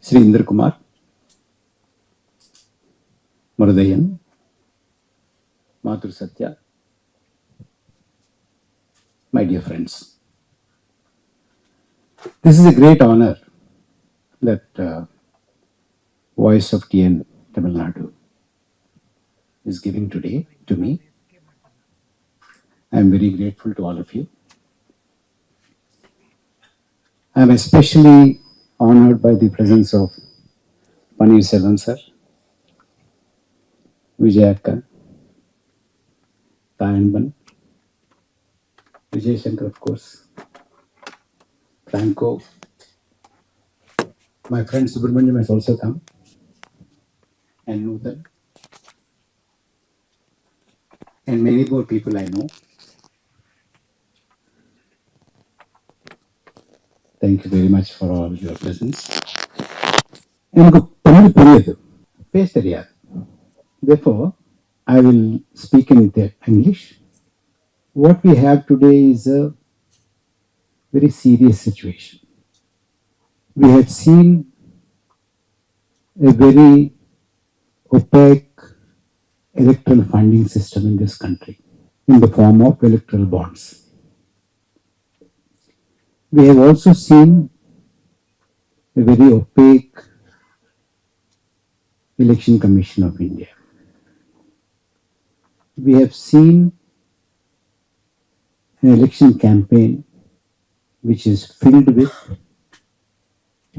Sri Indra Kumar, Marudayan, Mathur Satya, my dear friends. This is a great honor that Voice of TN Tamil Nadu is giving today to me. I am very grateful to all of you. I am especially honored by the presence of Paneer Selvam sir, Vijayakka, Tayanban, Vijay Shankar, of course, Franco. My friend Subramaniam has also come, and Nutan, and many more people I know. Thank you very much for all your presence. எனக்கு தமிழ் புரியுது, பேச தெரியாது. Therefore, I will speak in English. What we have today is a very serious situation. We had seen a very opaque electoral funding system in this country in the form of electoral bonds. We have also seen a very opaque Election Commission of India. We have seen an election campaign which is filled with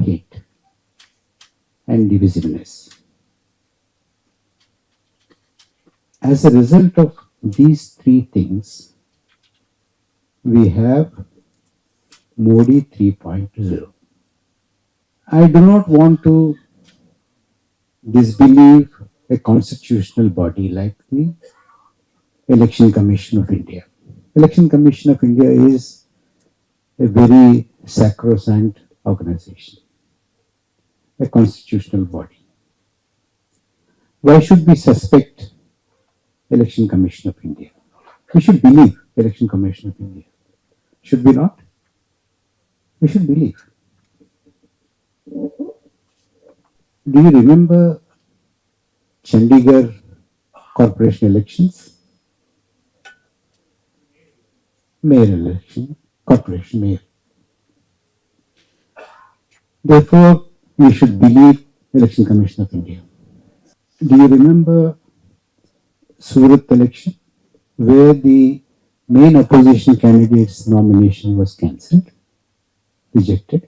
hate and divisiveness. As a result of these three things, we have Modi 3.0. I do not want to disbelieve a constitutional body like the Election Commission of India. Election Commission of India is a very sacrosanct organization, a constitutional body. Why should we suspect Election Commission of India? We should believe Election Commission of India. Should we not? We should believe. Do you remember Chandigarh corporation elections? Mayor election, corporation mayor. Therefore, we should believe Election Commission of India. Do you remember Surat election, where the main opposition candidate's nomination was cancelled, rejected,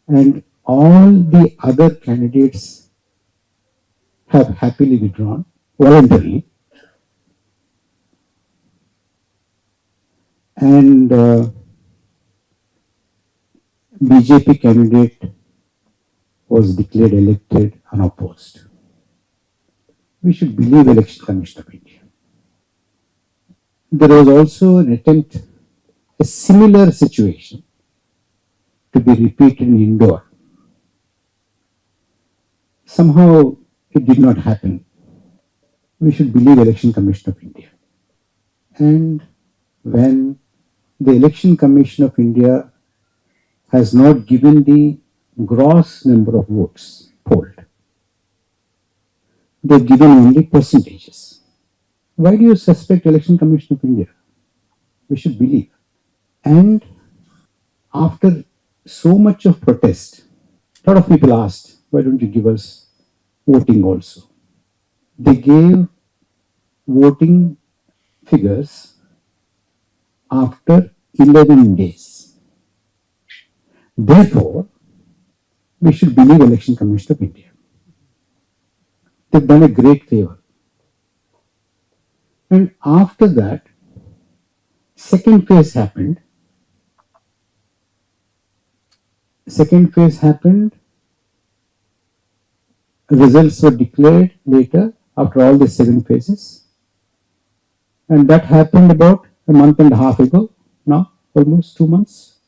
and all the other candidates have happily withdrawn voluntarily, and BJP candidate was declared elected unopposed. We should believe Election Commission of India. There was also an attempt, a similar situation, to be repeated in Indore. Somehow it did not happen. We should believe Election Commission of India. And when the Election Commission of India has not given the gross number of votes polled, they've given only percentages. Why do you suspect Election Commission of India? We should believe. And after so much of protest, a lot of people asked, why don't you give us voting also? They gave voting figures after 11 days. Therefore, we should believe Election Commission of India. They've done a great favor. And after that, second phase happened. Results were declared later after all the 7 phases. And that happened about a month and a half ago, now almost 2 months.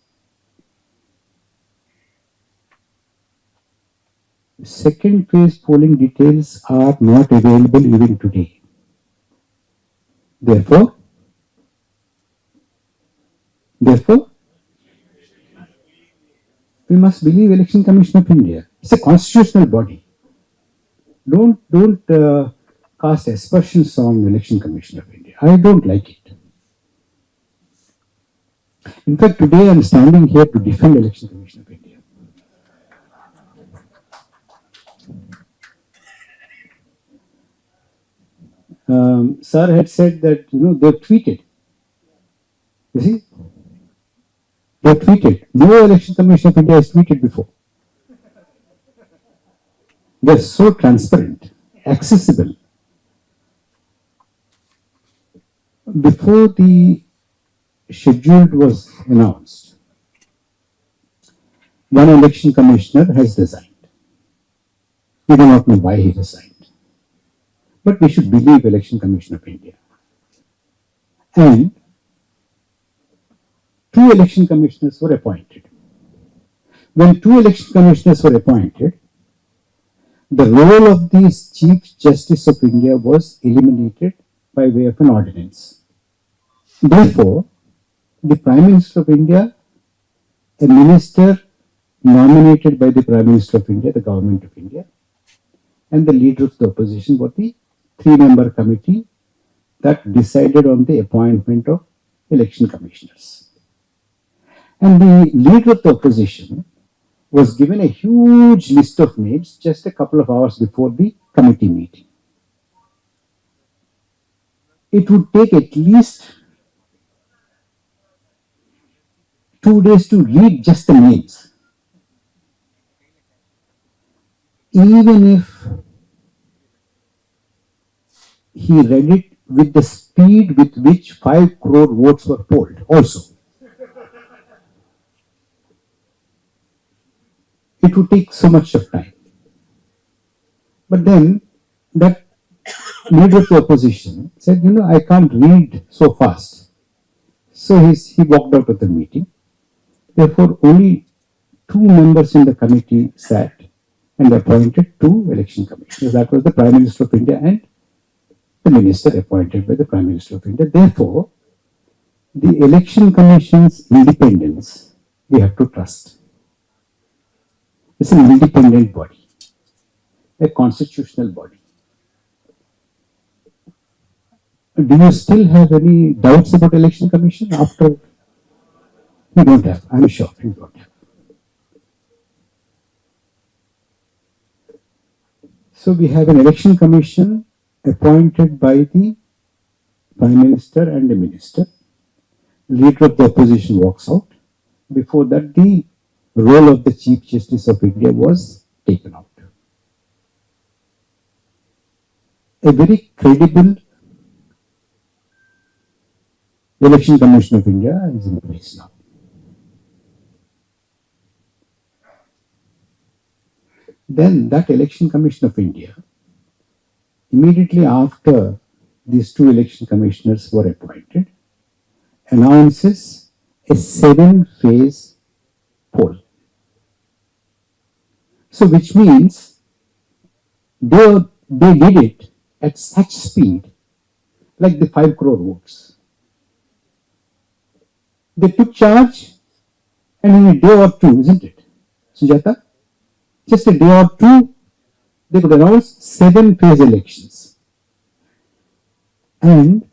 Second phase polling details are not available even today. Therefore, We must believe Election Commission of India. It's a constitutional body. Don't cast aspersions on Election Commission of India. I don't like it. In fact, today I'm standing here to defend Election Commission of India. Sir had said that they've tweeted. You see, they've tweeted. No Election Commission of India has tweeted before. They're so transparent, accessible. Before the schedule was announced, one election commissioner has resigned. We do not know why he resigned. But we should believe Election Commission of India. And two election commissioners were appointed. When two election commissioners were appointed, the role of the Chief Justice of India was eliminated by way of an ordinance. Therefore, the Prime Minister of India, a minister nominated by the Prime Minister of India, the Government of India, and the leader of the opposition were the three-member committee that decided on the appointment of election commissioners. And the leader of the opposition was given a huge list of names just a couple of hours before the committee meeting. It would take at least 2 days to read just the names. Even if he read it with the speed with which 5 crore votes were polled also, it would take so much of time. But then that leader of the opposition said, I can't read so fast. So he walked out of the meeting. Therefore, only 2 members in the committee sat and appointed 2 election commissioners. That was the Prime Minister of India and the minister appointed by the Prime Minister of India. Therefore, the Election Commission's independence we have to trust. It's an independent body, a constitutional body. Do you still have any doubts about Election Commission after? You don't have. I'm sure you don't have. So we have an Election Commission appointed by the Prime Minister and the Minister. Leader of the opposition walks out. Before that, the role of the Chief Justice of India was taken out. A very credible Election Commission of India is in place now. Then that Election Commission of India, immediately after these 2 election commissioners were appointed, announces a 7-phase poll. So which means they did it at such speed, like the 5 crore votes. They took charge, and in a day or two, isn't it, Sujata? Just a day or two, they could announce 7-phase elections. And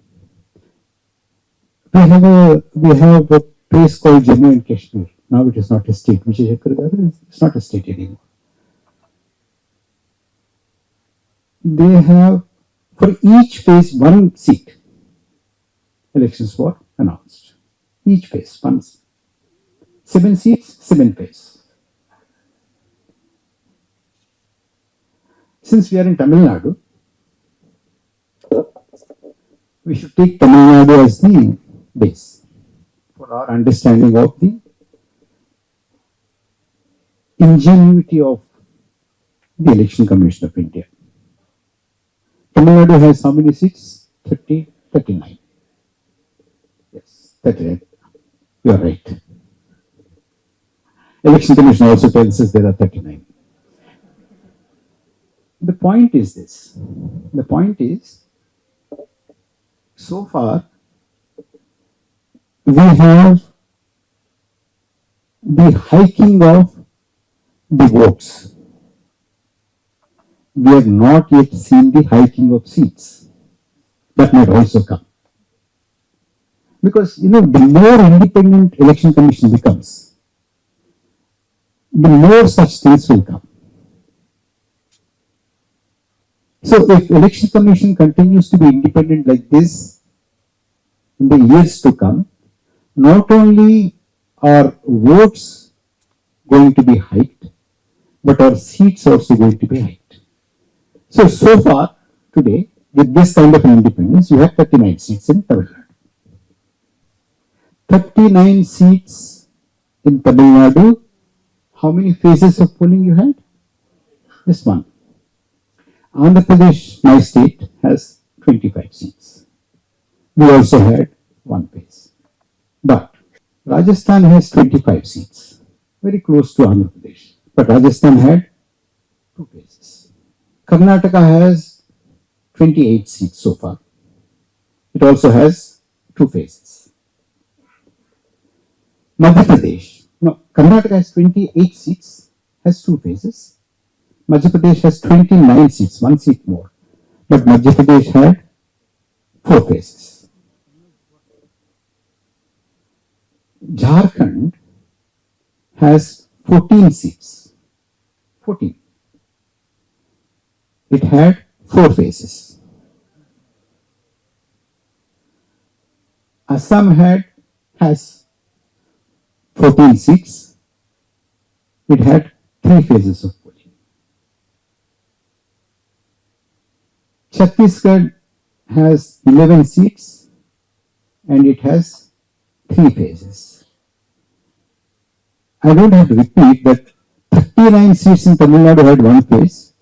we have a place called Jammu and Kashmir. Now it is not a state. It's not a state anymore. They have, for each phase, 1 seat. Elections were announced. Each phase, 1 seat. 7 seats, 7 phase. Since we are in Tamil Nadu, we should take Tamil Nadu as the base for our understanding of the ingenuity of the Election Commission of India. Tamil Nadu has how many seats? 39. Yes, 39. You are right. Election Commission also tells us there are 39. The point is this. The point is, so far, we have the hiking of the votes. We have not yet seen the hiking of seats. That might also come. Because, the more independent election commission becomes, the more such things will come. So if election commission continues to be independent like this in the years to come, not only are votes going to be hiked, but our seats also going to be hiked. So far today, with this kind of independence, you have 39 seats in Tamil Nadu. 39 seats in Tamil Nadu. How many phases of polling you had? Just one. Andhra Pradesh, my state, has 25 seats. We also had one phase. But Rajasthan has 25 seats, very close to Andhra Pradesh. But Rajasthan had two phases. Karnataka has 28 seats so far. It also has two phases. Madhya Pradesh, no, Karnataka has 28 seats, has two phases. Madhya Pradesh has 29 seats, one seat more. But Madhya Pradesh had four phases. Jharkhand has 14 seats. 14. It had four phases. Assam has 14 seats. It had three phases of polling. Chhattisgarh has 11 seats and it has three phases. I don't have to repeat that 39 seats in Tamil Nadu had one phase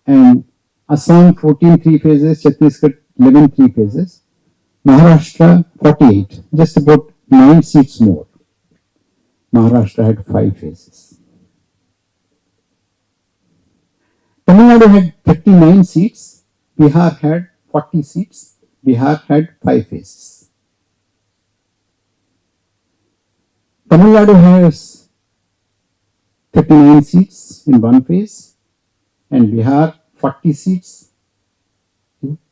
and Assam 14 three phases, Chhattisgarh 11 three phases, Maharashtra 48, just about 9 seats more. Maharashtra had five phases. Tamil Nadu had 39 seats, Bihar had 40 seats, Bihar had five phases. Tamil Nadu has 39 seats in one phase and Bihar 40 seats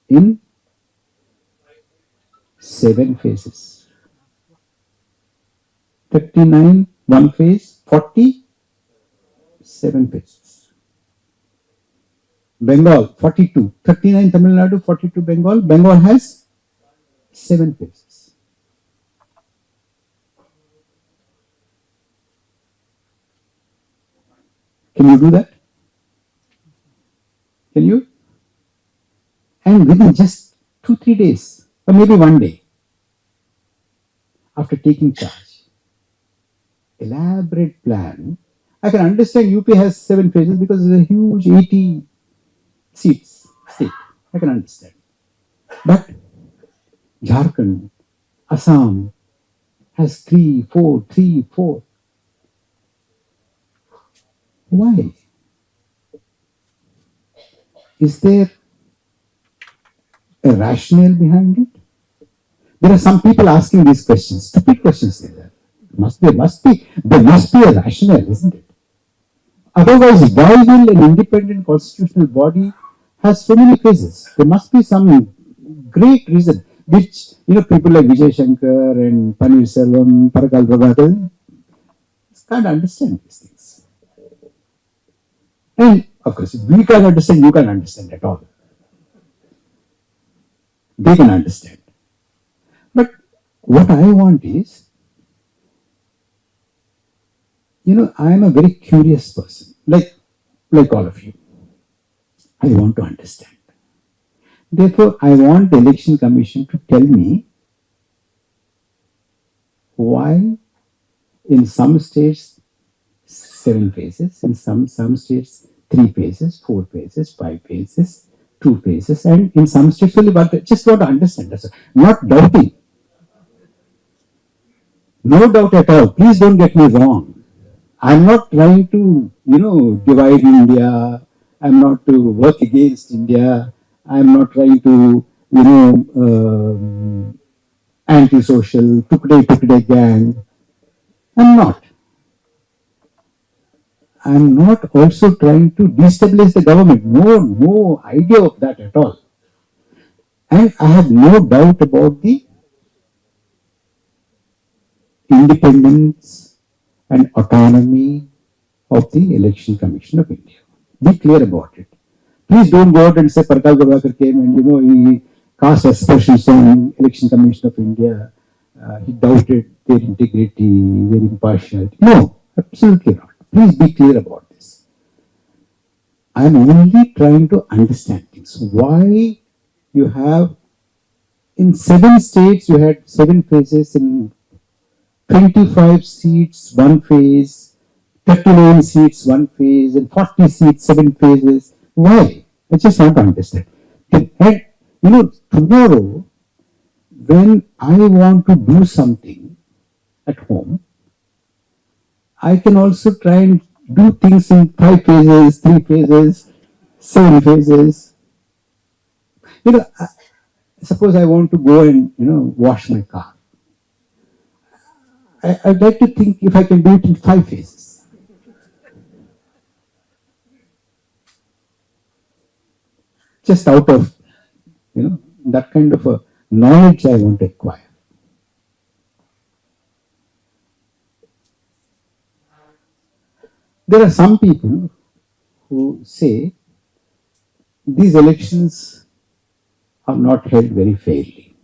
in seven phases. 39 one phase, 40 seven phases. Bengal 42, 39 Tamil Nadu, 42 Bengal. Bengal has seven phases. Can you do that? Can you? And within just 2-3 days, or maybe one day, after taking charge, elaborate plan. I can understand UP has seven phases because it's a huge 80 seats state. I can understand. But Jharkhand, Assam has 3, 4, 3, 4. Why? Is there a rationale behind it? There are some people asking these questions, stupid questions. There must be a rationale, isn't it? Otherwise, why will an independent constitutional body have so many phases? There must be some great reason, which people like Vijay Shankar and Panir Selvam, Parakala Prabhakar can't understand these things. And of course, we can't understand, you can't understand at all. They can understand. But what I want is, I am a very curious person, like all of you. I want to understand. Therefore, I want the election commission to tell me why in some states 7 phases, in some states 3 phases, 4 phases, 5 phases, 2 phases, and in some states only one. Just want to understand. That's not doubting. No doubt at all. Please don't get me wrong. I'm not trying to, divide India. I'm not to work against India. I'm not trying to, antisocial, tukde gang. I'm not. I'm not also trying to destabilize the government. No, no idea of that at all. And I have no doubt about the independence and autonomy of the Election Commission of India. Be clear about it. Please don't go out and say Parakala Prabhakar came and he cast aspersions on Election Commission of India. He doubted their integrity, their impartiality. No, absolutely not. Please be clear about this. I am only trying to understand things. Why you have in 7 states you had 7 phases, in 25 seats, 1 phase, 39 seats, 1 phase, and 40 seats, 7 phases. Why? I just want to understand. And, tomorrow, when I want to do something at home, I can also try and do things in 5 phases, 3 phases, 7 phases. Suppose I want to go and, wash my car. I'd like to think if I can do it in 5 phases. Just out of, that kind of a knowledge I want to acquire. There are some people who say these elections are not held very fairly.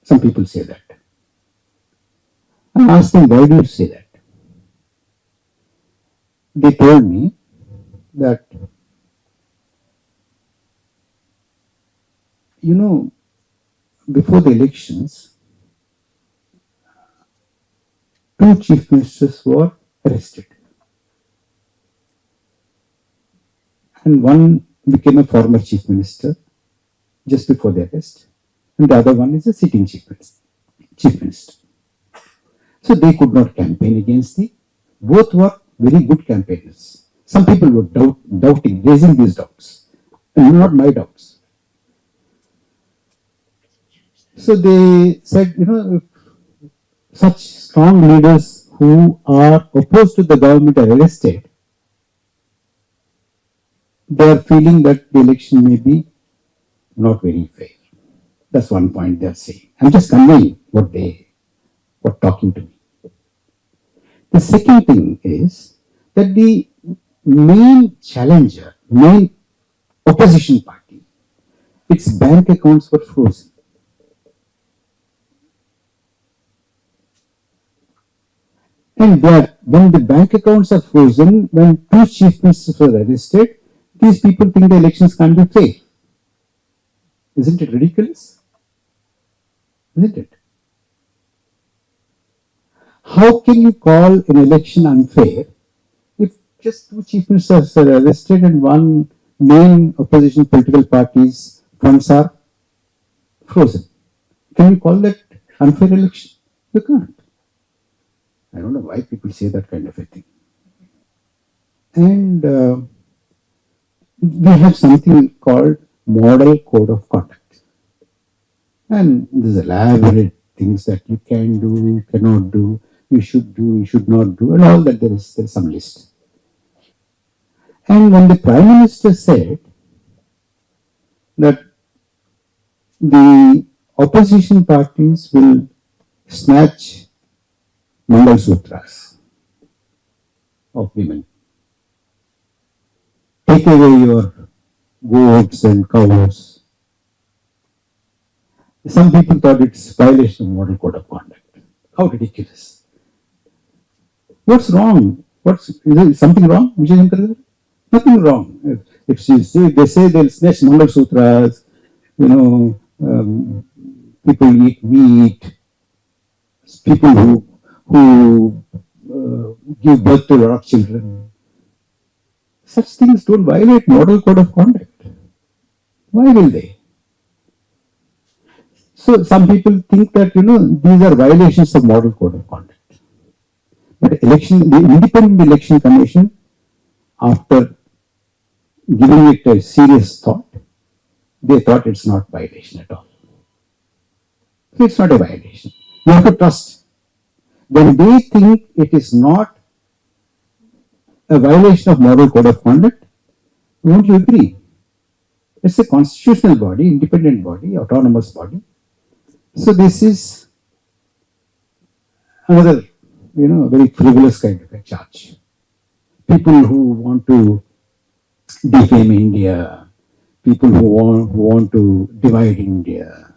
Some people say that. I asked them, why do you say that? They told me that, before the elections, 2 chief ministers were arrested. And one became a former chief minister just before the arrest. And the other one is a sitting chief minister. So they could not campaign against the. Both were very good campaigners. Some people were doubting, raising these doubts. And not my doubts. So they said, if such strong leaders who are opposed to the government are arrested, they are feeling that the election may be not very fair. That's one point they are saying. I'm just conveying what they were talking to me. The second thing is that the main challenger, main opposition party, its bank accounts were frozen. And when the bank accounts are frozen, when 2 chief ministers were arrested, these people think the elections can't be fair. Isn't it ridiculous? Isn't it? How can you call an election unfair if just 2 chief ministers are arrested and one main opposition political party's funds are frozen? Can you call that unfair election? You can't. I don't know why people say that kind of a thing. And we have something called Model Code of Conduct. And there's elaborate things that you can do, you cannot do, you should not do, and all that there's some list. And when the Prime Minister said that the opposition parties will snatch Mangal Sutras of women, take away your goats and cows. Some people thought it's violation of Model Code of Conduct. How ridiculous. What's wrong? Is there something wrong, Vijay? Nothing wrong. If they say they'll snatch Mangal Sutras, people eat meat, people who give birth to a lot of children. Such things don't violate Model Code of Conduct. Why will they? So some people think that these are violations of Model Code of Conduct. But the Independent Election Commission, after giving it a serious thought, they thought it's not violation at all. So it's not a violation. You have to trust. When they think it is not a violation of moral code of conduct? Won't you agree? It's a constitutional body, independent body, autonomous body. So this is another, very frivolous kind of a charge. People who want to defame India, people who want to divide India,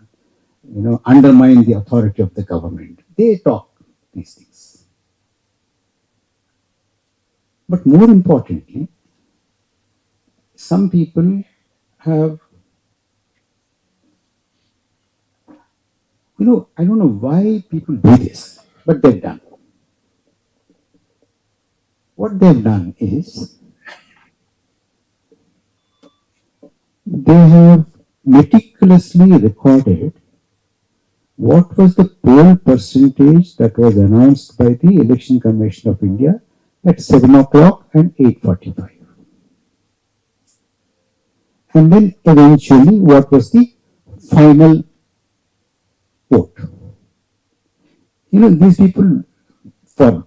undermine the authority of the government. They talk these things. But more importantly, some people have, I don't know why people do this, but they've done. What they've done is they have meticulously recorded what was the poll percentage that was announced by the Election Commission of India at 7 o'clock and 8:45. And then eventually what was the final vote. These people, for,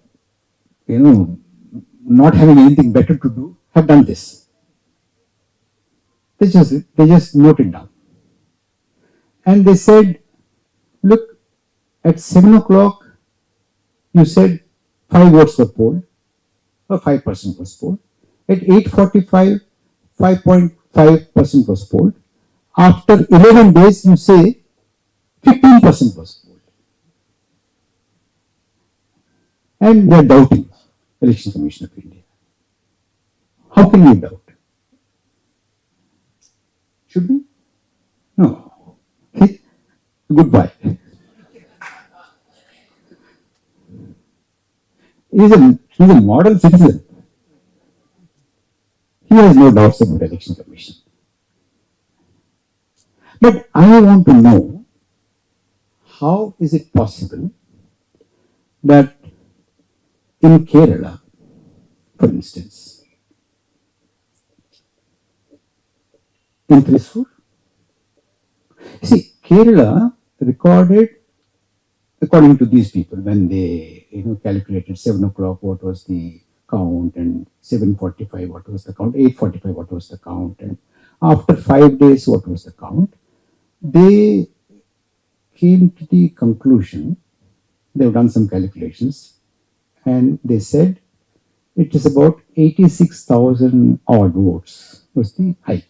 not having anything better to do, have done this. They just noted down. And they said, look, at 7 o'clock, you said 5 votes were polled, or 5% was polled. At 8:45, 5.5% was polled. After 11 days, you say 15% was polled. And they are doubting Election Commission of India. How can we doubt? Should we? No. Goodbye. He's a model citizen. He has no doubts about Election Commission. But I want to know, how is it possible that in Kerala, for instance, in Thrissur, see, Kerala recorded, according to these people, when they calculated 7 o'clock what was the count, and 7:45 what was the count, 8:45 what was the count, and after 5 days what was the count, they came to the conclusion, they've done some calculations, and they said it is about 86,000 odd votes was the hike.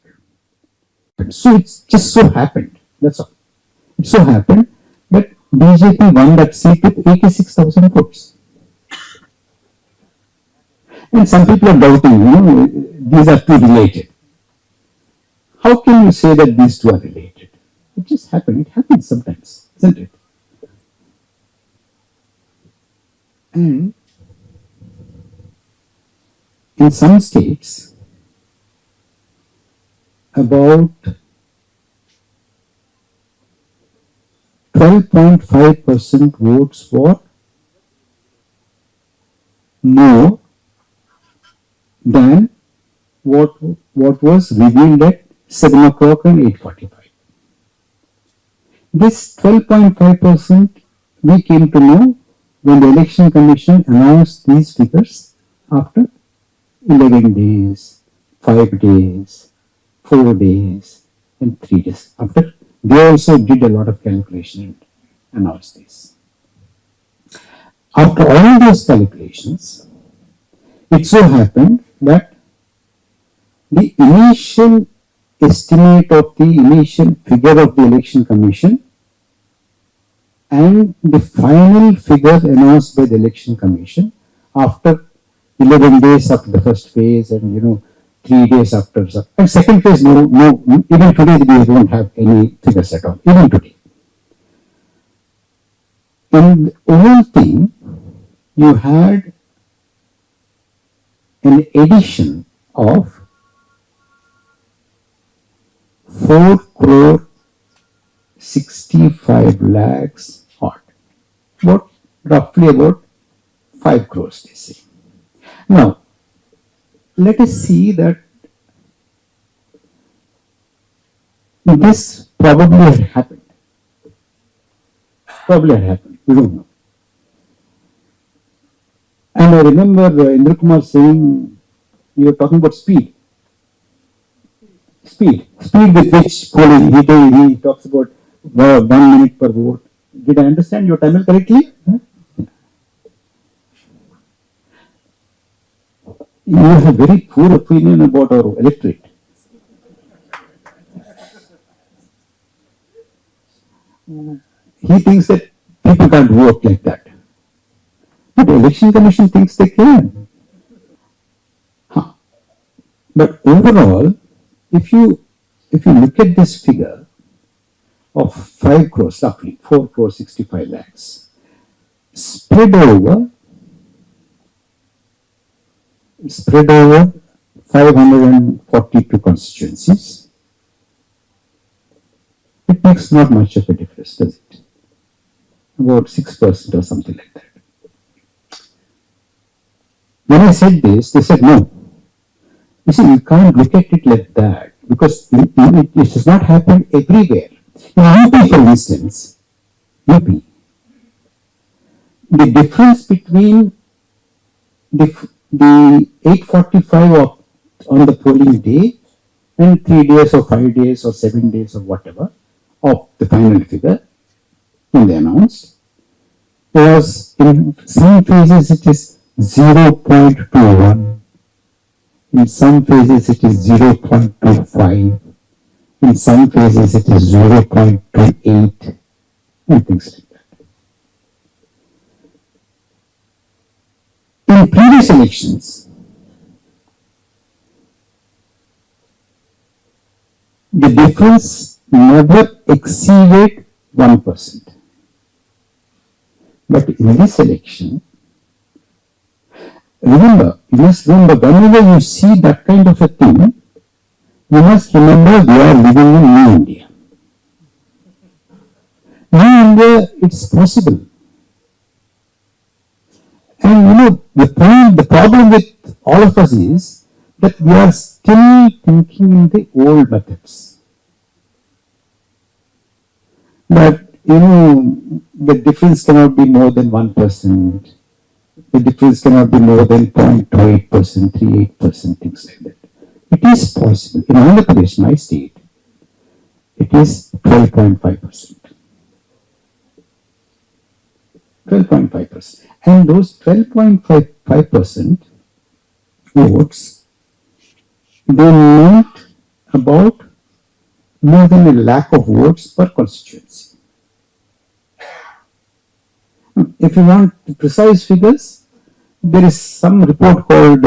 So it's just so happened, that's all. It so happened that BJP won that seat with 86,000 votes. And some people are doubting, these are two related. How can you say that these two are related? It just happened. It happens sometimes, isn't it? And in some states, about 12.5% votes were more than what was revealed at 7 o'clock and 8:45. This 12.5% we came to know when the Election Commission announced these figures after 11 days, 5 days, 4 days, and 3 days. After they also did a lot of calculation and announced this. After all those calculations, it so happened that the initial estimate of the initial figure of the Election Commission and the final figure announced by the Election Commission after 11 days after the first phase, and 3 days after, and second phase, no, even today we don't have any figures at all, even today. In the whole thing, you had an addition of 4 crore 65 lakhs odd, roughly about 5 crores, they say. Now, let us see that this probably had happened. We don't know. And I remember Indra Kumar saying you're talking about speed. Speed with which polling, he talks about 1 minute per vote. Did I understand your Tamil correctly? You have a very poor opinion about our electorate. He thinks that people can't vote like that. But the election commission thinks they can. Huh. But overall, if you look at this figure of 5 crores, roughly 4 crores 65 lakhs, spread over 542 constituencies, it makes not much of a difference, does it? About 6% or something like that. When I said this, they said no. You see, you can't look at it like that because it does not happen everywhere. In UP, for instance, UP, the difference between the 845 on the polling day and 3 days or 5 days or 7 days or whatever of the final figure when they announced was in some phases it is 0.21, in some phases it is 0.25, in some phases it is 0.28 and things like that. In previous elections, the difference never exceeded 1%. But in this election, you must remember, whenever you see that kind of a thing, you must remember we are living in New India. New India, it's possible. And the problem with all of us is that we are still thinking in the old methods. That, the difference cannot be more than 1%. The difference cannot be more than 0.28%, 38%, things like that. It is possible. In Andhra Pradesh, my state, it is 12.5%. 12.5%. And those 12.5% votes, they meant about more than 1 lakh of votes per constituency. If you want precise figures, there is some report called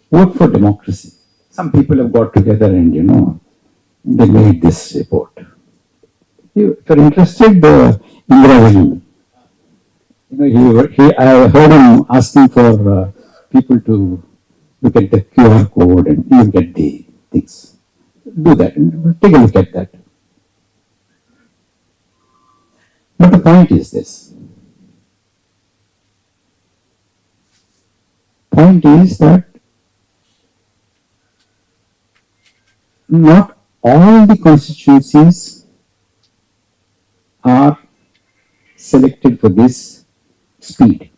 Vote for Democracy. Some people have got together and, they made this report. If you're interested, Indra I heard him asking for people to look at the QR code and you get the things. Do that. Take a look at that. But the point is this. Point is that not all the constituencies are selected for this speed.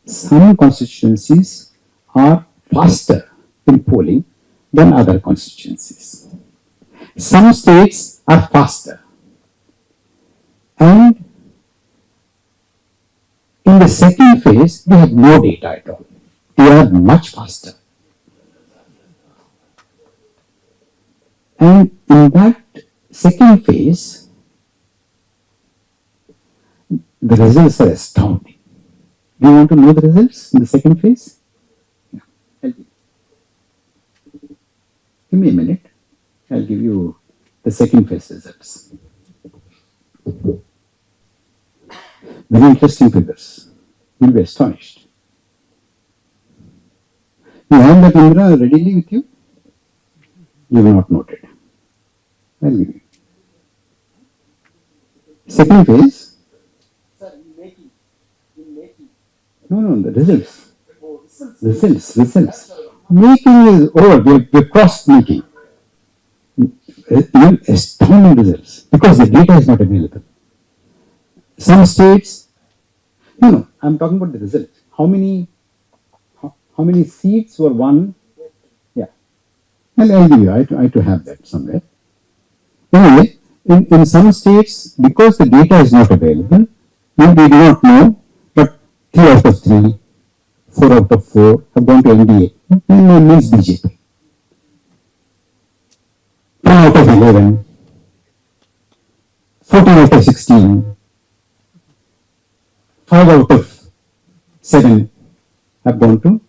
Some constituencies are faster in polling than other constituencies. Some states are faster. And in the second phase, we have no data at all. They are much faster. And in that second phase, the results are astounding. Do you want to know the results in the second phase? Yeah, I'll give me a minute. I'll give you the second phase results. Very interesting figures. You'll be astonished. You have that Indra readily with you? You will not note it. I'll give you. Second phase. Sir, in making. No, the results. Results. Making is over. We've crossed making. Astounding results because the data is not available. Some states No, no, I'm talking about the result. How many seats were won? Yeah, I'll give you. I to have that somewhere. Anyway, in some states, because the data is not available, we do not know, but 3 out of 3, 4 out of 4 have gone to NDA. Means BJP. 10 out of 11, 14 out of 16, 5 out of 7 have gone to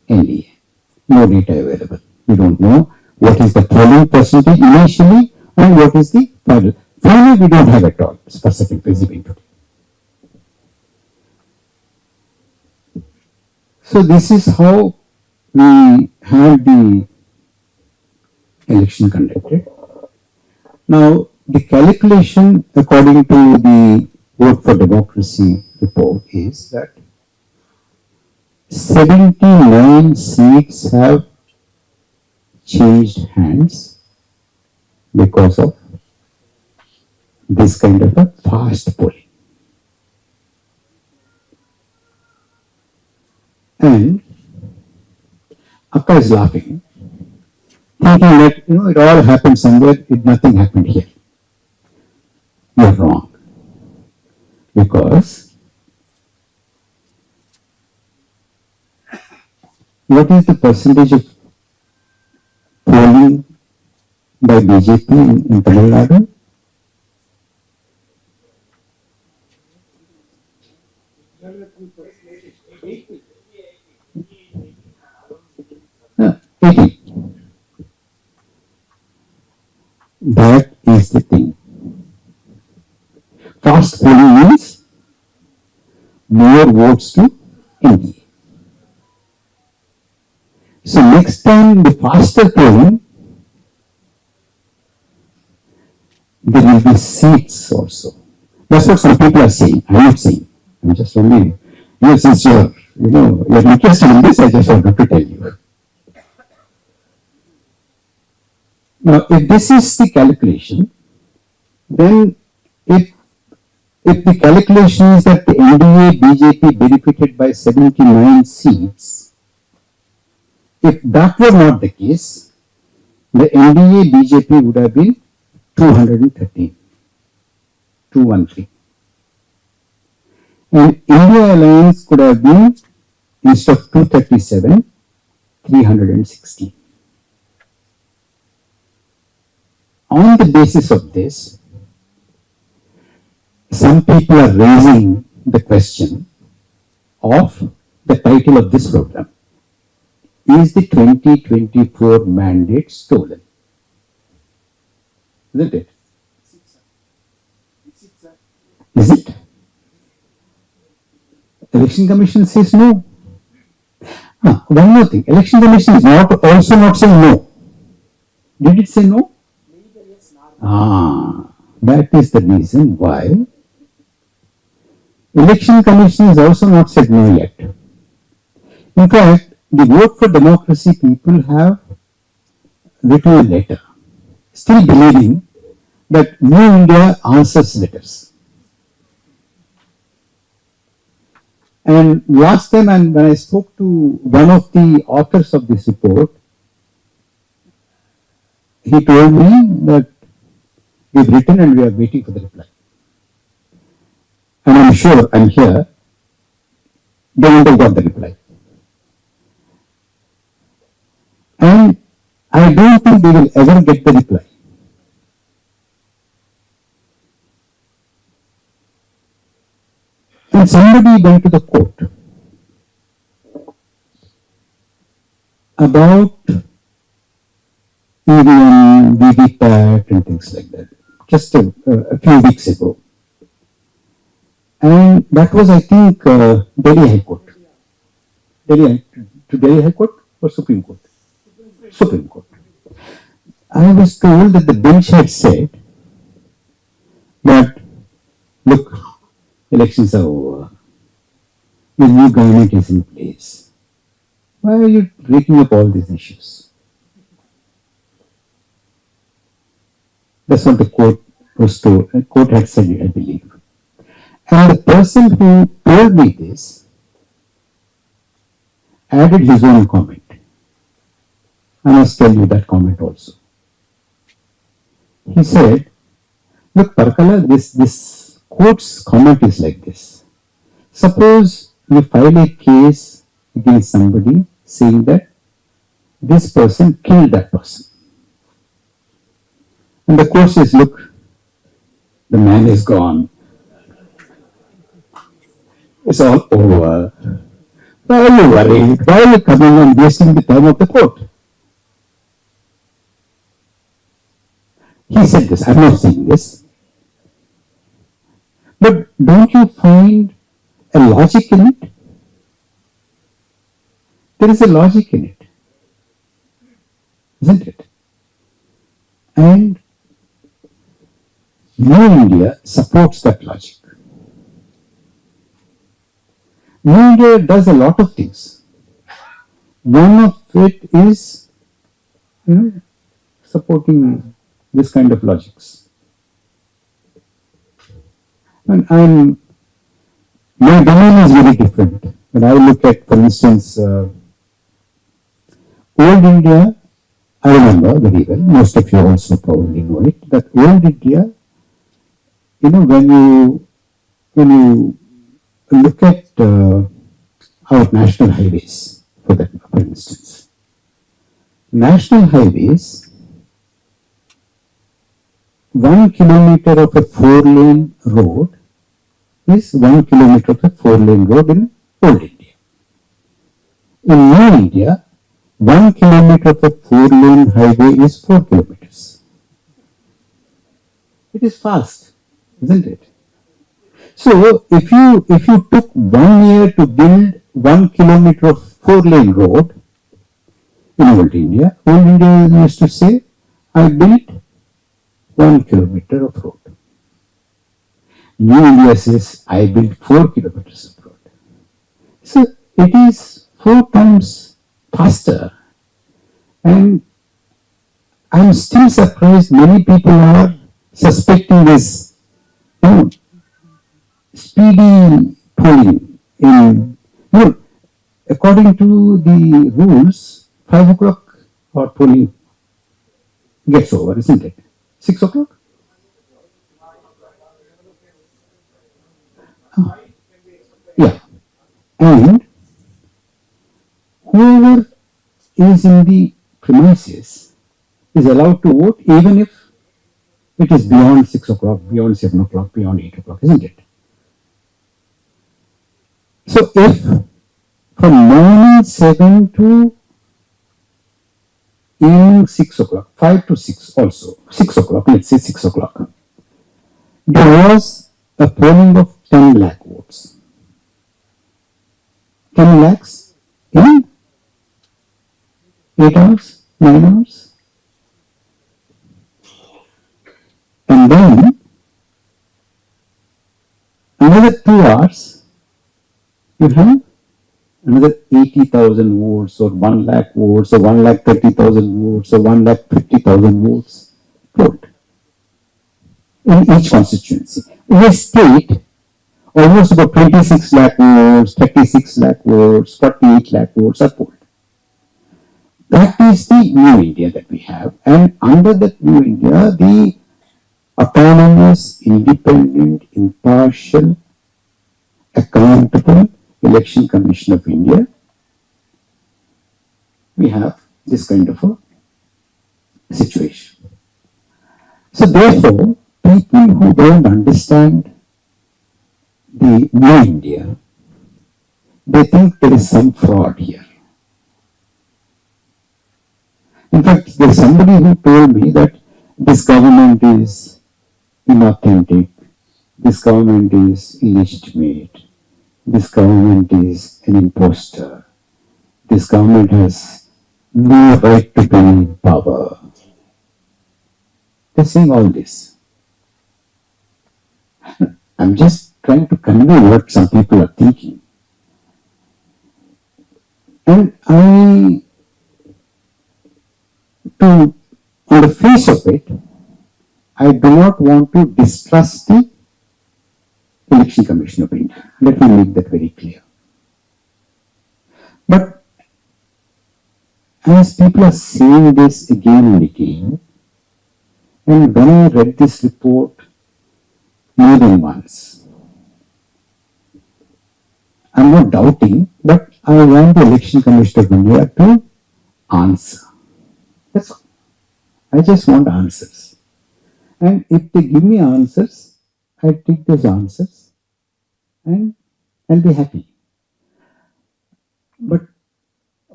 NDA. No data available. We don't know what is the polling percentage initially and what is the final. Finally, we don't have at all for second phase event today. So this is how we have the election conducted. Now, the calculation according to the Vote for Democracy report is that 79 seats have changed hands because of this kind of a fast polling. And Akka is laughing, thinking that it all happened somewhere, nothing happened here. You're wrong. Because what is the percentage of polling by BJP in Tamil Nadu? 80. That is the thing. Fast polling means more votes to NDA. So next time the faster polling, there will be seats also. That's what some people are saying. I'm not saying. I'm just only, since you're interested in this, I just wanted to tell you. Now, if this is the calculation, then if the calculation is that the NDA BJP benefited by 79 seats, if that were not the case, the NDA BJP would have been 213. 213. And India Alliance could have been, instead of 237, 316. On the basis of this, some people are raising the question of the title of this program. Is the 2024 mandate stolen? Isn't it? Is it? Election Commission says no. One more thing. Election Commission is also not saying no. Did it say no? That is the reason why Election Commission has also not said no yet. In fact, the Vote for Democracy people have written a letter, still believing that New India answers letters. And last time when I spoke to one of the authors of this report, he told me that we've written and we are waiting for the reply. And I'm sure I'm here, they won't have got the reply. And I don't think they will ever get the reply. And somebody went to the court about EVM, VVPAT and things like that, just a few weeks ago. And that was, I think, Delhi High Court. Delhi High Court or Supreme Court? Supreme Court. I was told that the bench had said that, look, elections are over. The new government is in place. Why are you breaking up all these issues? That's what the court was told. The court had said, I believe. And the person who told me this added his own comment. I must tell you that comment also. He said, look, Parakala, this court's comment is like this. Suppose you file a case against somebody saying that this person killed that person. And the court says, look, the man is gone. It's all over. Why are you worried? Why are you coming and wasting the time of the court? He said this. I'm not saying this. But don't you find a logic in it? There is a logic in it, isn't it? And New India supports that logic. New India does a lot of things. One of it is, supporting this kind of logics. And my domain is very different. When I look at, for instance, old India, I remember very well, most of you also probably know it, that old India, when you look at our national highways, for instance, national highways, 1 kilometer of a 4-lane road is 1 kilometer of a 4-lane road in old India. In New India, 1 kilometer of a 4-lane highway is 4 kilometers. It is fast, isn't it? So if you took 1 year to build 1 kilometer of 4-lane road in old India used to say, I built 1 kilometer of road. New India says, I built 4 kilometers of road. So it is 4 times faster. And I'm still surprised many people are suspecting this speedy polling. According to the rules, 5 o'clock or polling gets over, isn't it? 6 o'clock? Oh. Yeah. And whoever is in the premises is allowed to vote even if it is beyond 6 o'clock, beyond 7 o'clock, beyond 8 o'clock, isn't it? So if from morning 7 to evening 6 o'clock, 5 to 6 also, 6 o'clock, let's say 6 o'clock, there was a polling of 10 lakh votes. 10 lakhs in 8 hours, 9 hours. And then another 2 hours, you have another 80,000 votes or 1 lakh votes or 1,30,000 votes or 1,50,000 votes polled in each constituency. In a state, almost about 26 lakh votes, 36 lakh votes, 48 lakh votes are polled. That is the new India that we have. And under that new India, the autonomous, independent, impartial, accountable Election Commission of India, we have this kind of a situation. So therefore, people who don't understand the new India, they think there is some fraud here. In fact, there's somebody who told me that this government is inauthentic, this government is illegitimate, this government is an imposter, this government has no right to be in power. They're saying all this. I'm just trying to convey what some people are thinking. And on the face of it, I do not want to distrust the Election Commission of India. Let me make that very clear. But as people are saying this again and again, and when I read this report more than once, I'm not doubting, but I want the Election Commission of India to answer. That's all. I just want answers. And if they give me answers, I take those answers and I'll be happy. But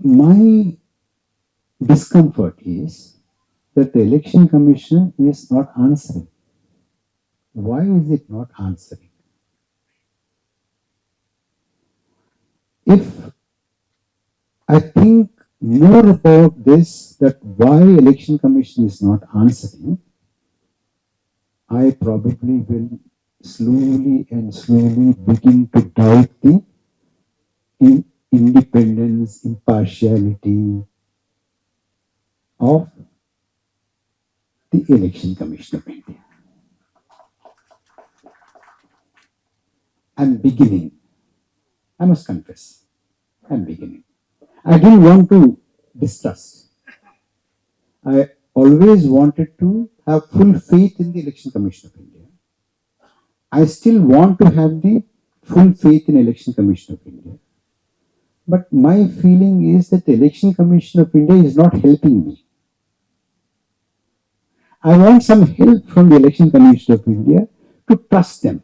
my discomfort is that the Election Commission is not answering. Why is it not answering? If I think more about this, that why Election Commission is not answering, I probably will slowly and slowly begin to doubt the independence, impartiality of the Election Commission of India. I'm beginning. I must confess, I'm beginning. I didn't want to distrust. I always wanted to have full faith in the Election Commission of India. I still want to have the full faith in Election Commission of India. But my feeling is that the Election Commission of India is not helping me. I want some help from the Election Commission of India to trust them.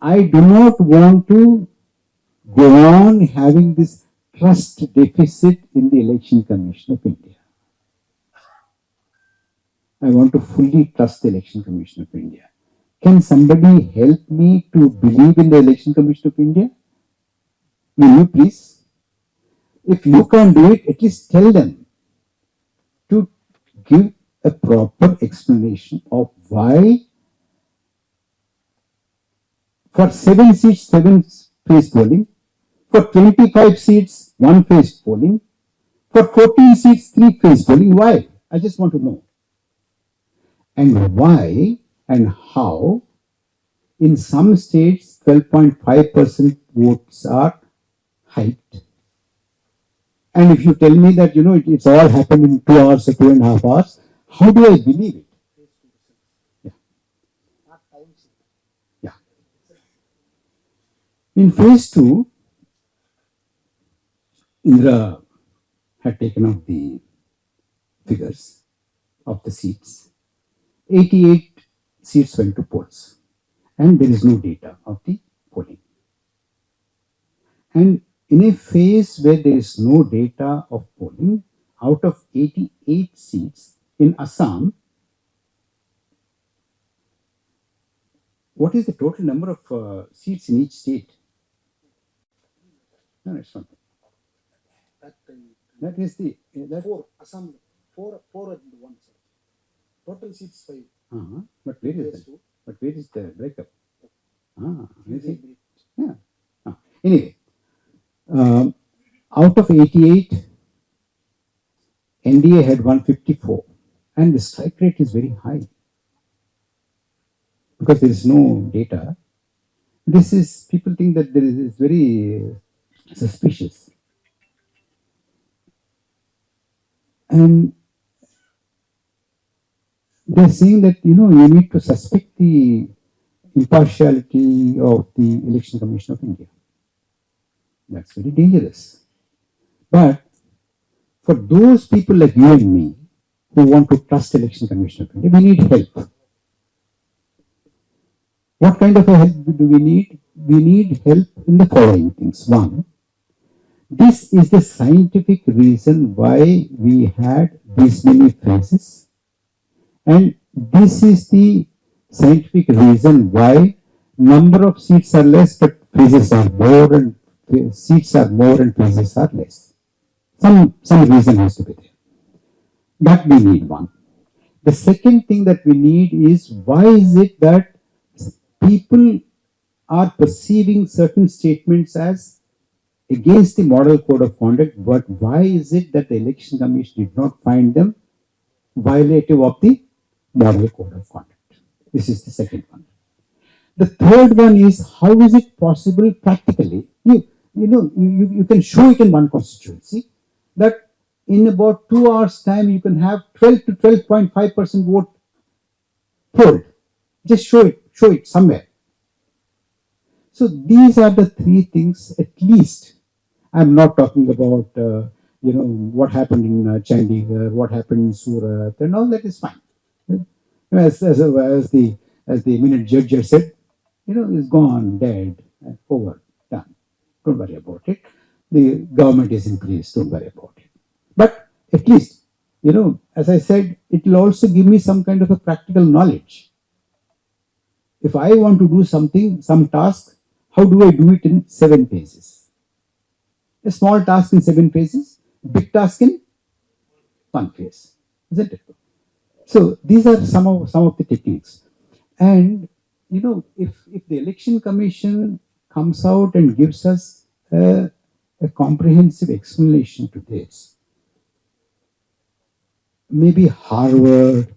I do not want to go on having this trust deficit in the Election Commission of India. I want to fully trust the Election Commission of India. Can somebody help me to believe in the Election Commission of India? Will you please? If you can't do it, at least tell them to give a proper explanation of why for 7 seats, 7 phase polling, for 25 seats, 1 phase polling, for 14 seats, 3 phase polling. Why? I just want to know. And why and how in some states 12.5% votes are hiked. And if you tell me that, it's all happened in 2 hours or 2.5 hours, how do I believe it? Yeah. Yeah. In phase 2, Indra had taken out the figures of the seats. 88 seats went to polls, and there is no data of the polling. And in a phase where there is no data of polling, out of 88 seats in Assam, what is the total number of seats in each state? No, it's not. That is the... Four. Assam, four and one. Total seats 5. But where is the breakup? Is it? Yeah. Anyway, out of 88, NDA had 154, and the strike rate is very high because there is no data. People think that it's very suspicious. And they're saying that, you need to suspect the impartiality of the Election Commission of India. That's very dangerous. But for those people like you and me who want to trust the Election Commission of India, we need help. What kind of a help do we need? We need help in the following things. One, this is the scientific reason why we had these many phases, and this is the scientific reason why number of seats are less but phases are more, and seats are more and phases are less. Some reason has to be there. That we need one. The second thing that we need is, why is it that people are perceiving certain statements as against the model code of conduct, but why is it that the Election Commission did not find them violative of the model code of conduct? This is the second one. The third one is, how is it possible practically? You can show it in one constituency that in about 2 hours time you can have 12 to 12.5% vote polled. Just show it somewhere. So these are the three things at least. I'm not talking about what happened in Chandigarh, what happened in Surat, and all that is fine. As the eminent judge has said, is gone, dead, over, done. Don't worry about it. The government is in place. Don't worry about it. But at least, as I said, it will also give me some kind of a practical knowledge. If I want to do something, some task, how do I do it in 7 phases? A small task in 7 phases, big task in 1 phase, isn't it? So these are some of the techniques. And if the election commission comes out and gives us a comprehensive explanation to this, maybe Harvard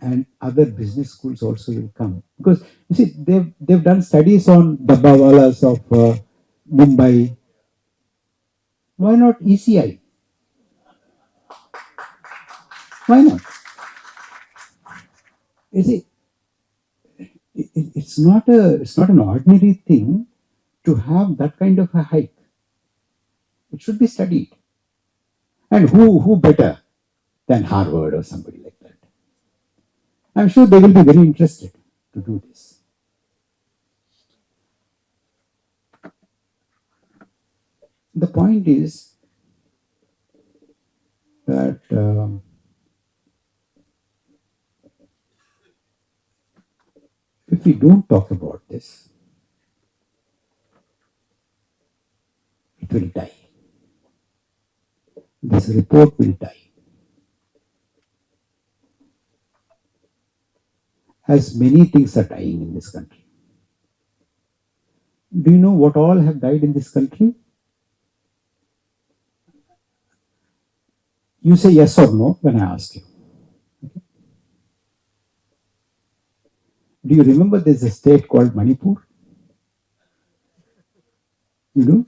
and other business schools also will come, because you see they've done studies on dabbawalas of Mumbai. Why not ECI? Why not? You see, it's not an ordinary thing to have that kind of a hike. It should be studied. And who better than Harvard or somebody like that? I'm sure they will be very interested to do this. The point is that if we don't talk about this, it will die. This report will die. As many things are dying in this country. Do you know what all have died in this country? You say yes or no when I ask you. Do you remember there's a state called Manipur? You do?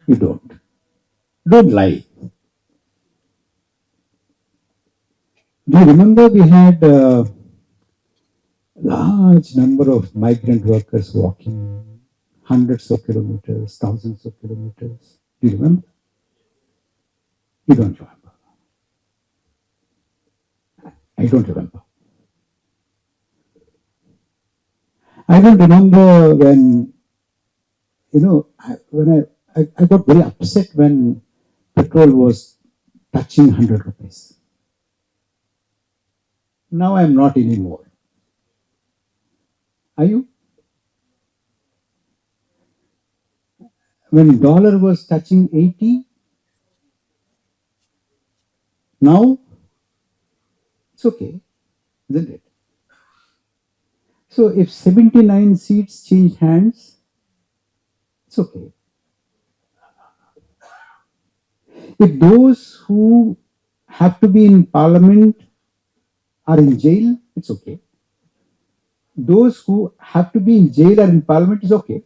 You don't. Don't lie. Do you remember we had a large number of migrant workers walking hundreds of kilometers, thousands of kilometers? Do you remember? You don't remember. I don't remember. I don't remember when, when I got very upset when petrol was touching 100 rupees. Now I'm not anymore. Are you? When dollar was touching 80, now it's okay, isn't it? So if 79 seats change hands, it's okay. If those who have to be in parliament are in jail, it's okay. Those who have to be in jail or in parliament is okay.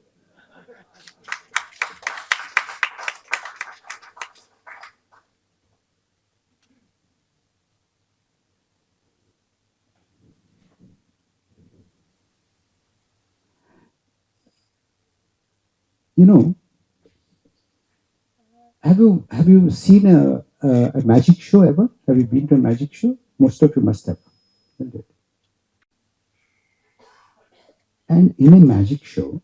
You know, have you seen a magic show ever? Have you been to a magic show? Most of you must have. Isn't it? And in a magic show,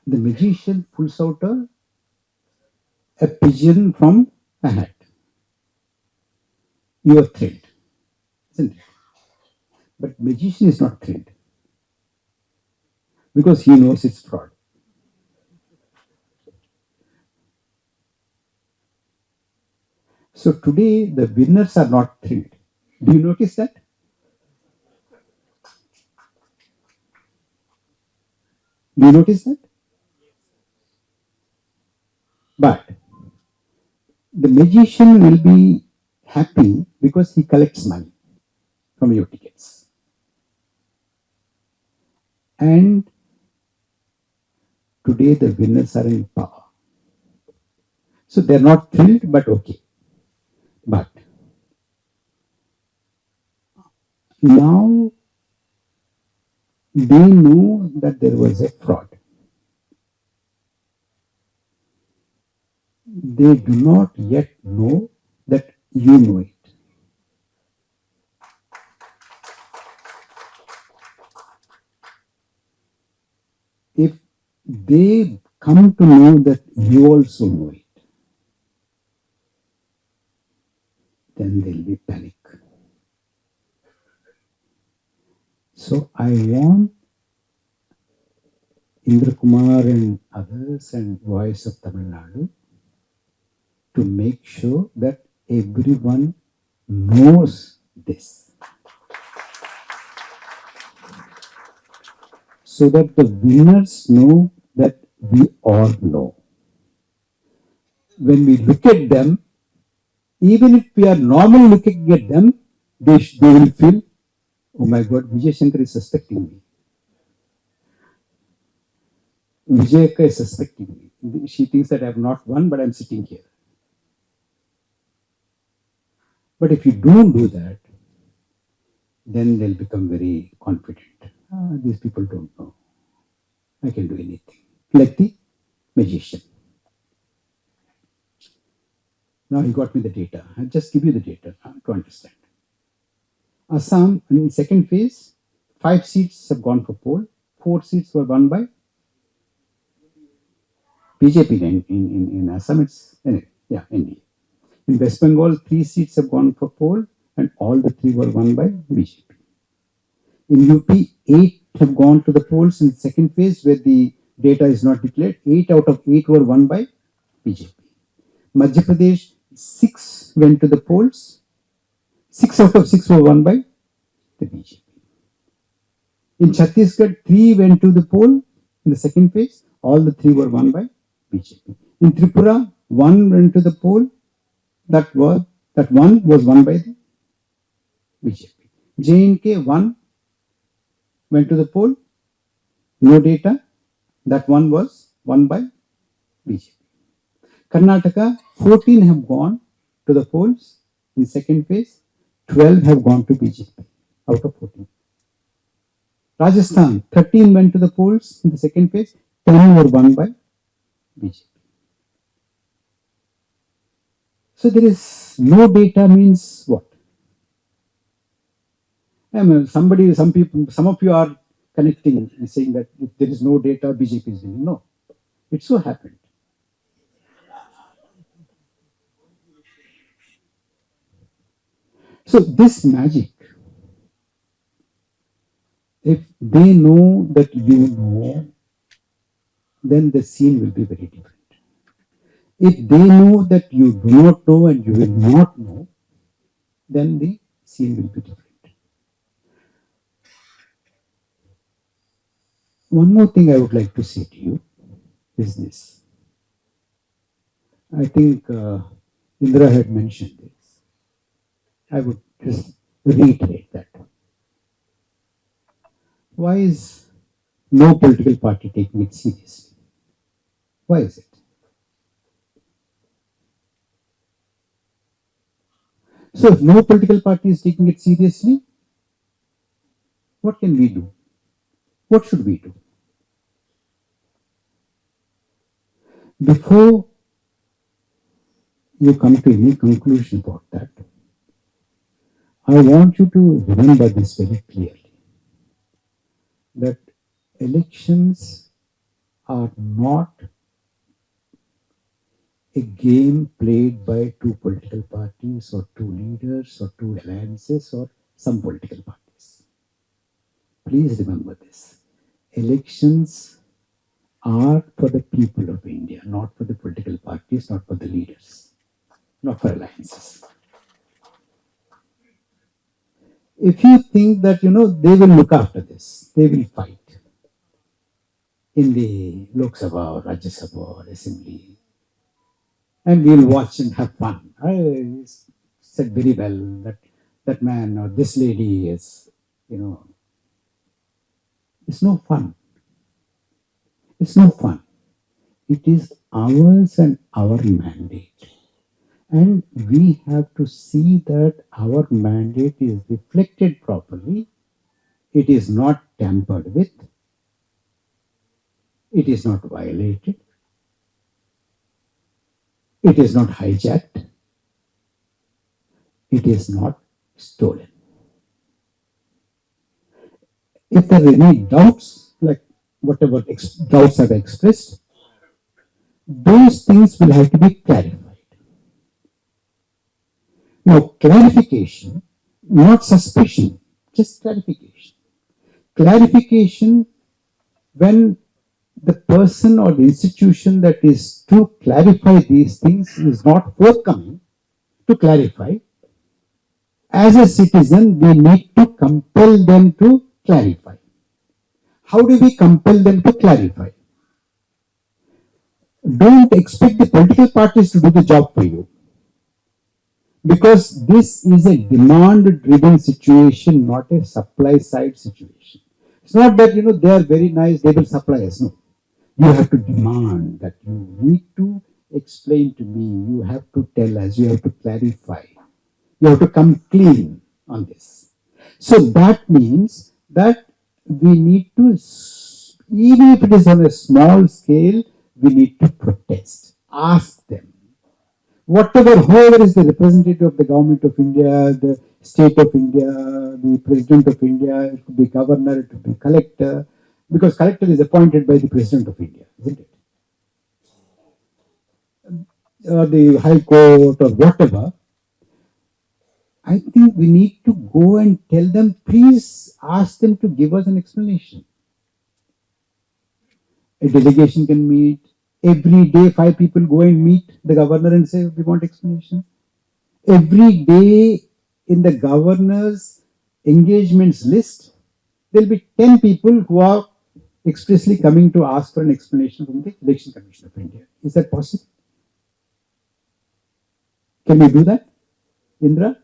the magician pulls out a pigeon from a hat. You are thrilled, isn't it? But magician is not thrilled because he knows it's fraud. So today the winners are not thrilled. Do you notice that? Do you notice that? But the magician will be happy because he collects money. from your tickets. And today the winners are in power. So they're not thrilled, but okay. But now they know that there was a fraud. They do not yet know that you know it. If they come to know that you also know it, then there'll be panic. So I want Indra Kumar and others and Voice of Tamil Nadu to make sure that everyone knows this, so that the winners know that we all know. When we look at them, even if we are normally looking at them, they will feel, oh my God, Vijay Shankar is suspecting me. Vijayaka is suspecting me. She thinks that I have not won, but I'm sitting here. But if you don't do that, then they'll become very confident. These people don't know. I can do anything. Like the magician. Now he got me the data. I'll just give you the data to understand. Assam, in second phase, 5 seats have gone for poll. 4 seats were won by BJP in Assam. It's anyway, yeah, NDA. In West Bengal, 3 seats have gone for poll, and all the 3 were won by BJP. In UP, 8 have gone to the polls in the second phase where the data is not declared. 8 out of 8 were won by BJP. Madhya Pradesh, 6 went to the polls. 6 out of 6 were won by the BJP. In Chhattisgarh, 3 went to the poll in the second phase. All the 3 were won by BJP. In Tripura, 1 went to the poll. That 1 was won by the BJP. J&K, 1 went to the poll. No data. That 1 was won by BJP. Karnataka, 14 have gone to the polls in second phase. 12 have gone to BJP out of 14. Rajasthan, 13 went to the polls in the second phase. 10 were won by BJP. So there is no data means what? I mean, some of you are connecting and saying that if there is no data, BJP is winning. No, it so happened. So this magic, if they know that you know, then the scene will be very different. If they know that you do not know and you will not know, then the scene will be different. One more thing I would like to say to you is this. I think Indra had mentioned this. I would just reiterate that. Why is no political party taking it seriously? Why is it? So if no political party is taking it seriously, what can we do? What should we do? Before you come to any conclusion about that, I want you to remember this very clearly, that elections are not a game played by 2 political parties or 2 leaders or 2 alliances or some political parties. Please remember this. Elections are for the people of India, not for the political parties, not for the leaders, not for alliances. If you think that, they will look after this, they will fight in the Lok Sabha or Rajya Sabha or Assembly, and we'll watch and have fun. I said very well that that man or this lady is, it's no fun. It's no fun. It is ours and our mandate. And we have to see that our mandate is reflected properly. It is not tampered with. It is not violated. It is not hijacked. It is not stolen. If there are any doubts, like whatever doubts I've expressed, those things will have to be clarified. Now, clarification, not suspicion, just clarification. Clarification when the person or the institution that is to clarify these things is not forthcoming to clarify, as a citizen, we need to compel them to clarify. How do we compel them to clarify? Don't expect the political parties to do the job for you. Because this is a demand driven situation, not a supply side situation. It's not that, they are very nice, they will supply us. No. You have to demand that you need to explain to me, you have to tell us, you have to clarify, you have to come clean on this. So that means that we need to, even if it is on a small scale, we need to protest, ask them. Whoever is the representative of the government of India, the state of India, the president of India, it could be governor, it could be collector, because collector is appointed by the president of India, isn't it? The high court or whatever. I think we need to go and tell them, please ask them to give us an explanation. A delegation can meet. Every day, 5 people go and meet the governor and say, we want explanation. Every day in the governor's engagements list, there will be 10 people who are expressly coming to ask for an explanation from the Election Commission of India. Is that possible? Can we do that, Indra?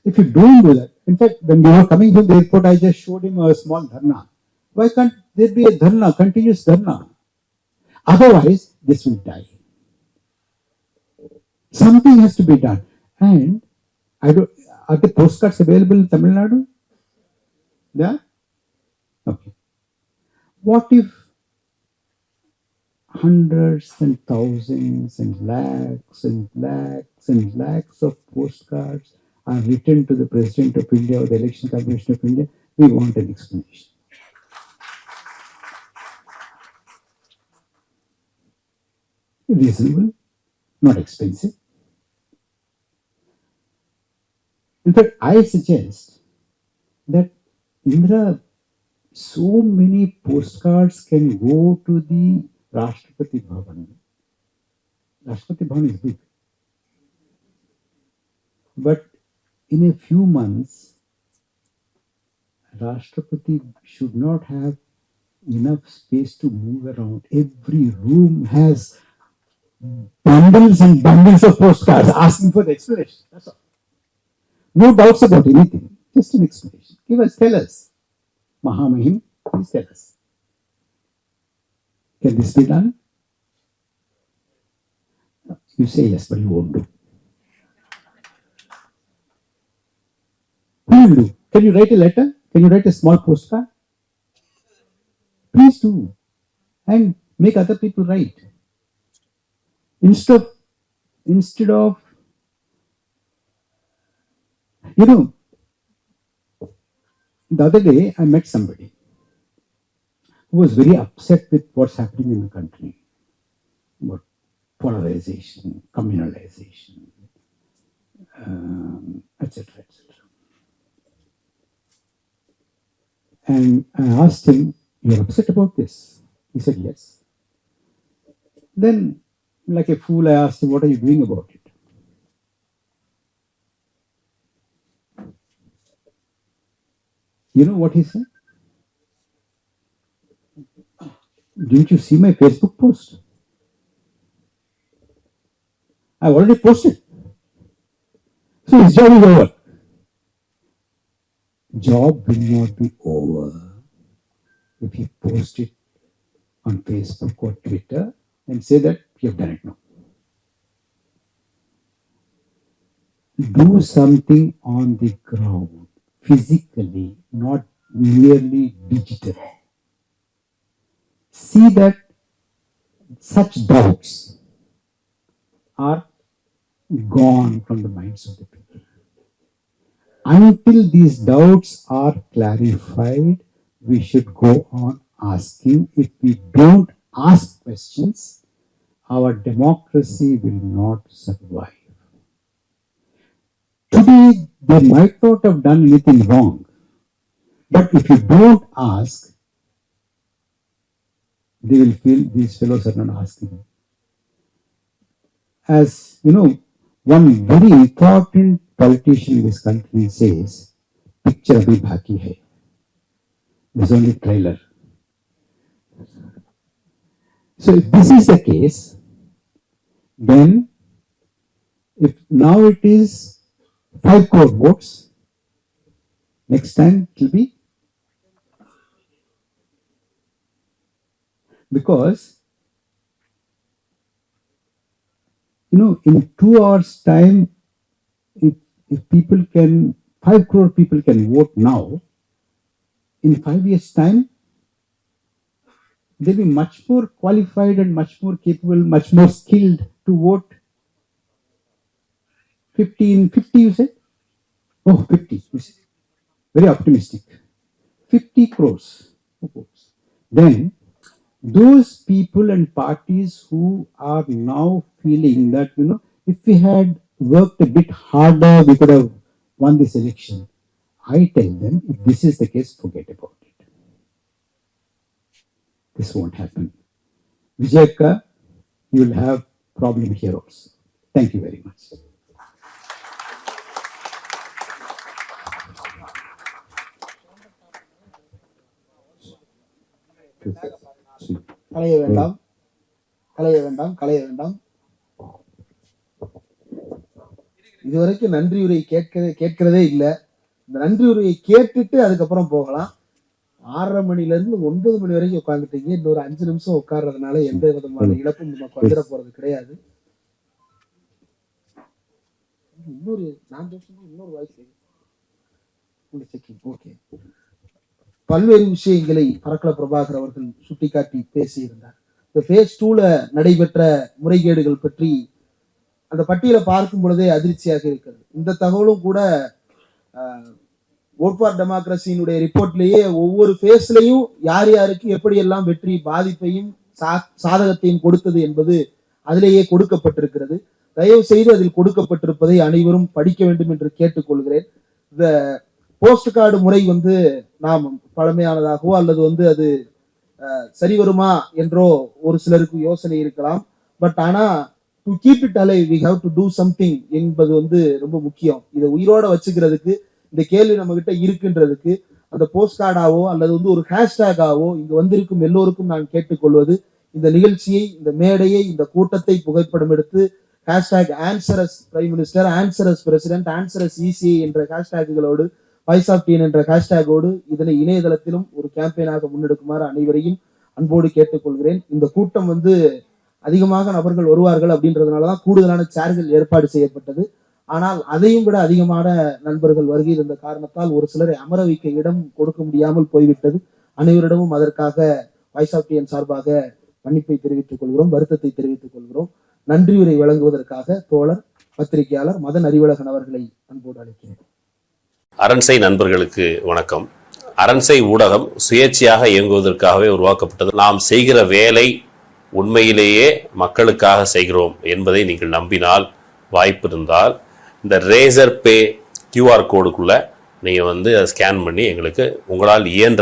If you don't do that, in fact, when we were coming from the airport, I just showed him a small dharna. Why can't there be a dharna, continuous dharna? Otherwise, this will die. Something has to be done. And are the postcards available in Tamil Nadu? Yeah? Okay. What if hundreds and thousands and lakhs and lakhs and lakhs of postcards are written to the President of India or the Election Commission of India? We want an explanation. Reasonable, not expensive. In fact, I suggest that Indra, so many postcards can go to the Rashtrapati Bhavan. Rashtrapati Bhavan is big. But in a few months, Rashtrapati should not have enough space to move around. Every room has bundles and bundles of postcards asking for the explanation. That's all. No doubts about anything. Just an explanation. Tell us. Mahamahim, please tell us. Can this be done? You say yes, but you won't do. Who will do? Can you write a letter? Can you write a small postcard? Please do. And make other people write. Instead of, the other day I met somebody who was very upset with what's happening in the country. About polarization, communalization, etc., etc. And I asked him, "You're upset about this?" He said, "Yes." Then, like a fool, I asked him, "What are you doing about it?" You know what he said? "Didn't you see my Facebook post? I've already posted. So his job is over. Job will not be over if you post it on Facebook or Twitter and say that you have done it now. Do something on the ground, physically, not merely digital. See that such doubts are gone from the minds of the people. Until these doubts are clarified, we should go on asking. If we don't ask questions, our democracy will not survive. Today, they might not have done anything wrong, but if you don't ask, they will feel these fellows are not asking. As you know, one very important politician in this country says, "Picture abhi baki hai." There's only trailer. So if this is the case, then if now it is 5 crore votes, next time it will be, because in 2 hours time, if people can, 5 crore people can vote now, in 5 years time, they'll be much more qualified and much more capable, much more skilled to vote 50, you said? Oh, 50. Very optimistic. 50 crores of votes. Then, those people and parties who are now feeling that, if we had worked a bit harder, we could have won this election. I tell them, if this is the case, forget about it. This won't happen. Vijayka, you will have problem here also. Thank you very much. கலைய வேண்டாம், கலைய வேண்டாம், கலைய வேண்டாம். இதுவரைக்கும் நன்றியுரை கேட்கிறதே இல்லை. இந்த நன்றியுரையை கேட்டுட்டு அதுக்கப்புறம் போகலாம். 6:30 மணில இருந்து 9 மணி வரைக்கும் உட்காந்துட்டீங்க. இன்னொரு 5 நிமிஷம் உட்கார்றதுனால எந்த விதமான இழப்பும் நமக்கு வந்துட போறது கிடையாது. இன்னொரு வாய்ஸ் ஓகே. பல்வேறு விஷயங்களை பரக்கல பிரபாகர் அவர்கள் சுட்டிக்காட்டி பேசியிருந்தார். இந்த ஃபேஸ் 2ல நடைபெற்ற முறைகேடுகள் பற்றி அந்த பட்டியலை பார்க்கும் பொழுதே அதிர்ச்சியாக இருக்கிறது. இந்த தகவலும் கூட ஓட் ஃபார் டெமோக்ரஸியினுடைய ரிப்போர்ட்லேயே ஒவ்வொரு ஃபேஸ்லையும் யார் யாருக்கு எப்படியெல்லாம் வெற்றி பாதிப்பையும் சாதகத்தையும் கொடுத்தது என்பது அதிலேயே கொடுக்கப்பட்டிருக்கிறது. தயவு செய்து அதில் கொடுக்கப்பட்டிருப்பதை அனைவரும் படிக்க வேண்டும் என்று கேட்டுக்கொள்கிறேன். இந்த போஸ்ட் கார்டு முறை நாம் பழமையானதாகவோ அல்லது அது சரி வருமா என்றோ ஒரு சிலருக்கு யோசனை இருக்கலாம். பட் ஆனா to keep it alive we have to do something என்பது ரொம்ப முக்கியம். இதை உயிரோட வச்சுக்கிறதுக்கு, இந்த கேள்வி நம்ம கிட்ட இருக்குன்றதுக்கு அந்த போஸ்ட் கார்டாவோ அல்லது ஒரு ஹேஷ்டேகாவோ இங்க வந்திருக்கும் எல்லோருக்கும் நான் கேட்டுக்கொள்வது, இந்த நிகழ்ச்சியை, இந்த மேடையை, இந்த கூட்டத்தை புகைப்படம் எடுத்து hashtag answer as prime minister, answer as president, answer as ECI என்ற ஹேஷ்டேக்குகளோடு, வாய்ஸ் ஆஃப் டீன் என்ற ஹேஷ்டேகோடு இதனை இணையதளத்திலும் ஒரு கேம்பெயினாக முன்னெடுக்குமாறு அனைவரையும் அன்போடு கேட்டுக்கொள்கிறேன். இந்த கூட்டம் அதிகமாக நபர்கள் வருவார்கள் அப்படின்றதுனாலதான் கூடுதலான சேர்கள் ஏற்பாடு செய்யப்பட்டது. ஆனால் அதையும் விட அதிகமான நண்பர்கள் வருகை இருந்த காரணத்தால் ஒரு சிலரை அமர வைக்க இடம் கொடுக்க முடியாமல் போய்விட்டது. அனைவரிடமும் அதற்காக வாய்ஸ் ஆஃப் டீன் சார்பாக மன்னிப்பை தெரிவித்துக் கொள்கிறோம், வருத்தத்தை தெரிவித்துக் கொள்கிறோம். நன்றியுரை வழங்குவதற்காக தோழர் பத்திரிகையாளர் மதன் அறிவழகன் அவர்களை அன்போடு அழைக்கிறேன். அரண்சை நண்பர்களுக்கு வணக்கம். அரண்சை ஊடகம் சுயேட்சையாக இயங்குவதற்காகவே உருவாக்கப்பட்டது. நாம் செய்கிற வேலை உண்மையிலேயே மக்களுக்காக செய்கிறோம் என்பதை நீங்கள் நம்பினால், வாய்ப்பு இருந்தால் இந்த ரேசர் பே QR கோடுக்குள்ள நீங்கள் அதை ஸ்கேன் பண்ணி எங்களுக்கு உங்களால் இயன்ற